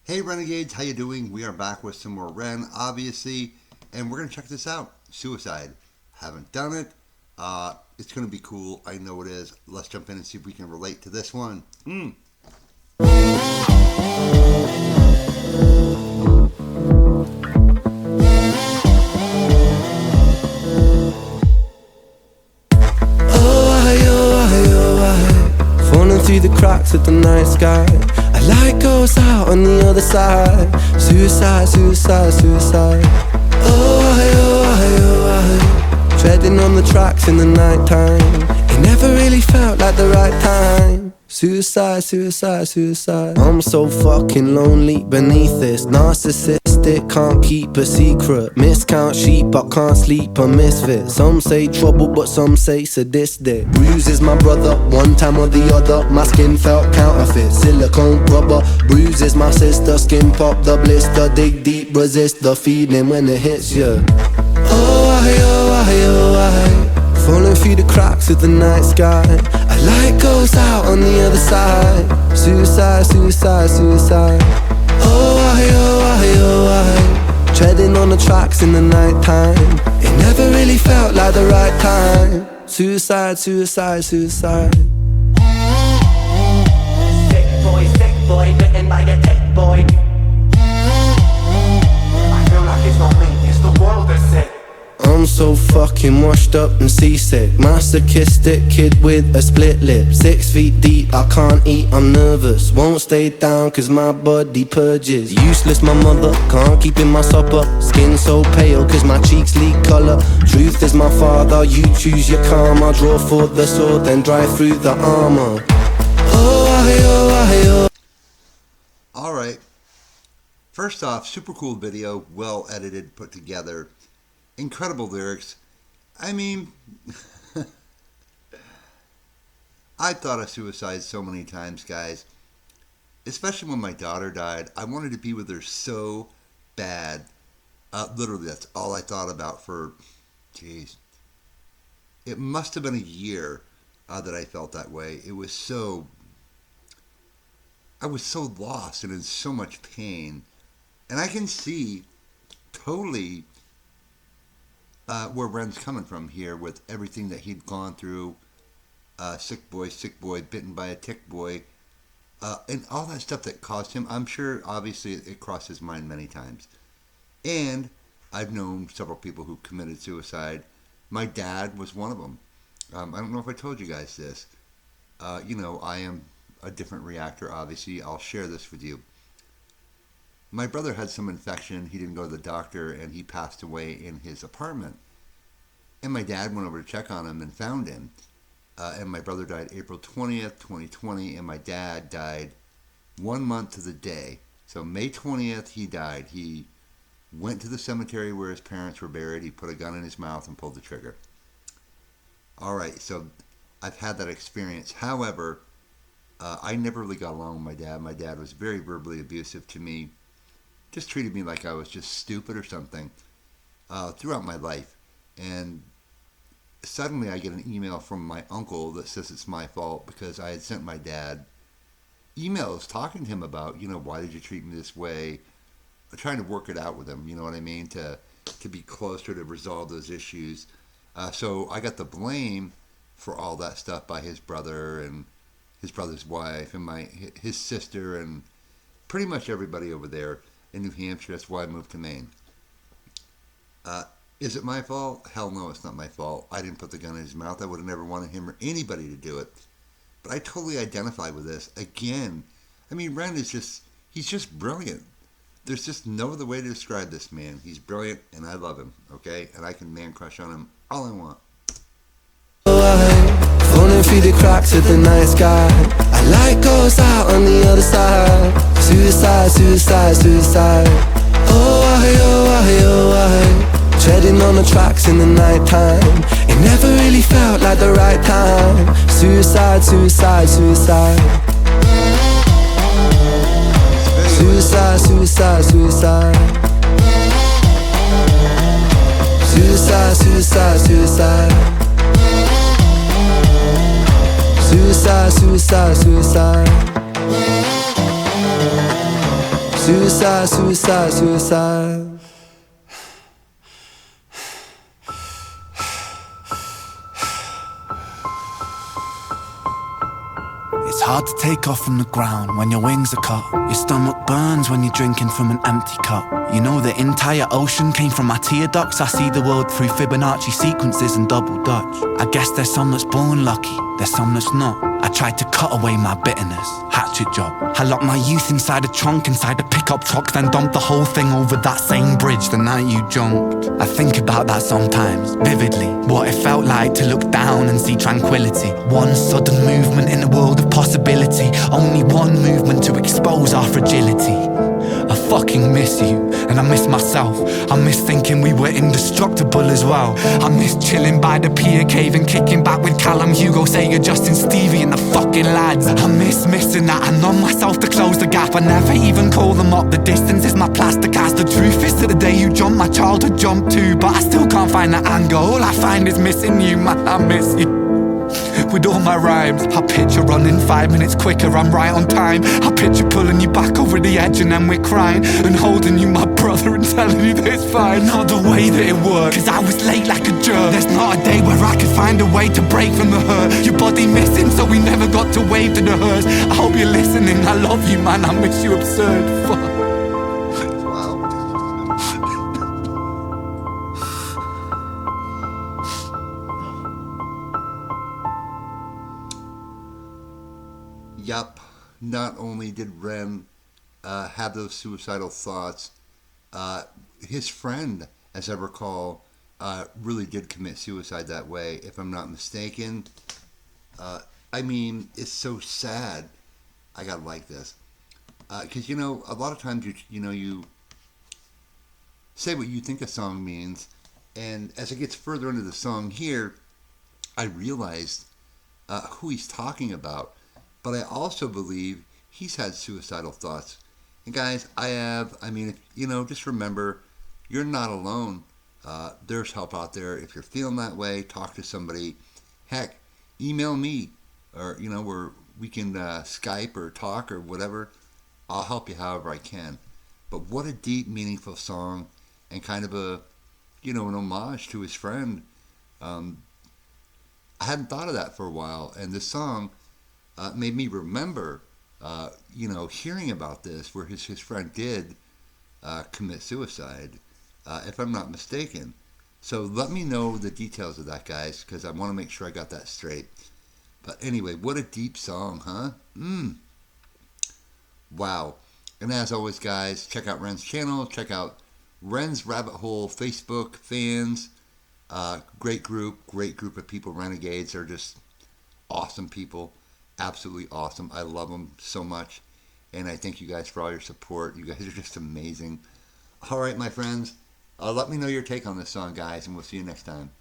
Hey Renegades, how you doing? We are back with some more Ren, obviously, and we're going to check this out. Suicide. Haven't done it. It's going to be cool. I know it is. Let's jump in and see if we can relate to this one. Falling through the cracks of the night sky. A light goes out on the other side. Suicide, suicide, suicide. Oh, treading on the tracks in the night time. It never really felt like the right time. Suicide, suicide, suicide. I'm so fucking lonely beneath this. Narcissistic, can't keep a secret. Miscount sheep, but can't sleep, a misfit. Some say trouble, but some say sadistic. Bruises my brother, one time or the other. My skin felt counterfeit, silicone rubber. Bruises my sister, skin pop the blister. Dig deep, resist the feeling when it hits you. Falling through the cracks of the night sky. A light goes out on the other side. Suicide, suicide, suicide. Treading on the tracks in the night time. It never really felt like the right time. Suicide, suicide, suicide. Sick boy, bitten by a tech boy. I feel like it's not me, it's the world that's sick. I'm so fucking washed up and seasick. Masochistic kid with a split lip. 6 feet deep, I can't eat, I'm nervous. Won't stay down cause my body purges. Useless my mother, can't keep in my supper. Skin so pale cause my cheeks leak colour. Truth is my father, you choose your karma. Draw for the sword, then drive through the armor. Alright. First off, super cool video, well edited, put together. Incredible lyrics. I mean, I thought of suicide so many times, guys. Especially when my daughter died. I wanted to be with her so bad. Literally, that's all I thought about for, jeez. It must have been a year that I felt that way. I was so lost and in so much pain. And I can see totally where Ren's coming from here with everything that he'd gone through. Sick boy, bitten by a tick boy, and all that stuff that caused him. I'm sure, obviously, it crossed his mind many times. And I've known several people who committed suicide. My dad was one of them. I don't know if I told you guys this. I am a different reactor, obviously. I'll share this with you. My brother had some infection. He didn't go to the doctor, and he passed away in his apartment. And my dad went over to check on him and found him. And my brother died April 20th, 2020, and my dad died 1 month to the day. So May 20th, he died. He went to the cemetery where his parents were buried. He put a gun in his mouth and pulled the trigger. All right, so I've had that experience. However, I never really got along with my dad. My dad was very verbally abusive to me. Just treated me like I was just stupid or something throughout my life. And suddenly I get an email from my uncle that says it's my fault because I had sent my dad emails talking to him about, why did you treat me this way? Trying to work it out with him, you know what I mean? To be closer to resolve those issues. So I got the blame for all that stuff by his brother and his brother's wife and his sister and pretty much everybody over there in New Hampshire. That's why I moved to Maine. Is it my fault? Hell no, it's not my fault. I didn't put the gun in his mouth. I would have never wanted him or anybody to do it. But I totally identify with this. Again, I mean, Ren is he's just brilliant. There's just no other way to describe this man. He's brilliant, and I love him, okay? And I can man crush on him all I want. Falling through the cracks of the night sky. A light goes out on the other side. Suicide, suicide, suicide. Treading on the tracks in the night time. It never really felt like the right time. Suicide, suicide, suicide. Suicide, suicide, suicide. Suicide, suicide, suicide. Suicide, suicide, suicide. Suicide, suicide, suicide. It's hard to take off from the ground when your wings are cut. Your stomach burns when you're drinking from an empty cup. You know the entire ocean came from my tear ducts. I see the world through Fibonacci sequences and double Dutch. I guess there's some that's born lucky, there's some that's not. I tried to cut away my bitterness, hatchet job. I locked my youth inside a trunk, inside a pickup truck, then dumped the whole thing over that same bridge the night you jumped. I think about that sometimes, vividly. What it felt like to look down and see tranquility. One sudden movement in a world of possibility. Only one movement to expose our fragility. I fucking miss you, and I miss myself. I miss thinking we were indestructible as well. I miss chilling by the pier cave and kicking back with Callum, Hugo, Sager, Justin, Stevie and the fucking lads. I miss missing that. I numb myself to close the gap. I never even call them up. The distance is my plaster cast. The truth is to the day you jumped, my childhood jumped too. But I still can't find that anger. All I find is missing you, man, I miss you. With all my rhymes, I picture running 5 minutes quicker, I'm right on time. I picture pulling you back over the edge and then we're crying, and holding you, my brother, and telling you that it's fine. Not the way that it worked, cause I was late like a jerk. There's not a day where I could find a way to break from the hurt. Your body missing, so we never got to wave to the hers. I hope you're listening, I love you, man, I miss you absurd. Fuck. Yup, not only did Ren have those suicidal thoughts, his friend, as I recall, really did commit suicide that way, if I'm not mistaken. I mean, it's so sad. I gotta like this. Because, you know, a lot of times, you say what you think a song means, and as it gets further into the song here, I realized who he's talking about. But I also believe he's had suicidal thoughts. And guys, just remember, you're not alone. There's help out there. If you're feeling that way, talk to somebody. Heck, email me, or, we can Skype or talk or whatever. I'll help you however I can. But what a deep, meaningful song, and kind of an homage to his friend. I hadn't thought of that for a while, and this song made me remember, hearing about this, where his friend did commit suicide, if I'm not mistaken. So let me know the details of that, guys, because I want to make sure I got that straight. But anyway, what a deep song, huh? Wow. And as always, guys, check out Ren's channel. Check out Ren's Rabbit Hole Facebook fans. Great group of people. Renegades are just awesome people. Absolutely awesome. I love them so much. And I thank you guys for all your support. You guys are just amazing. All right, my friends. Let me know your take on this song, guys, and we'll see you next time.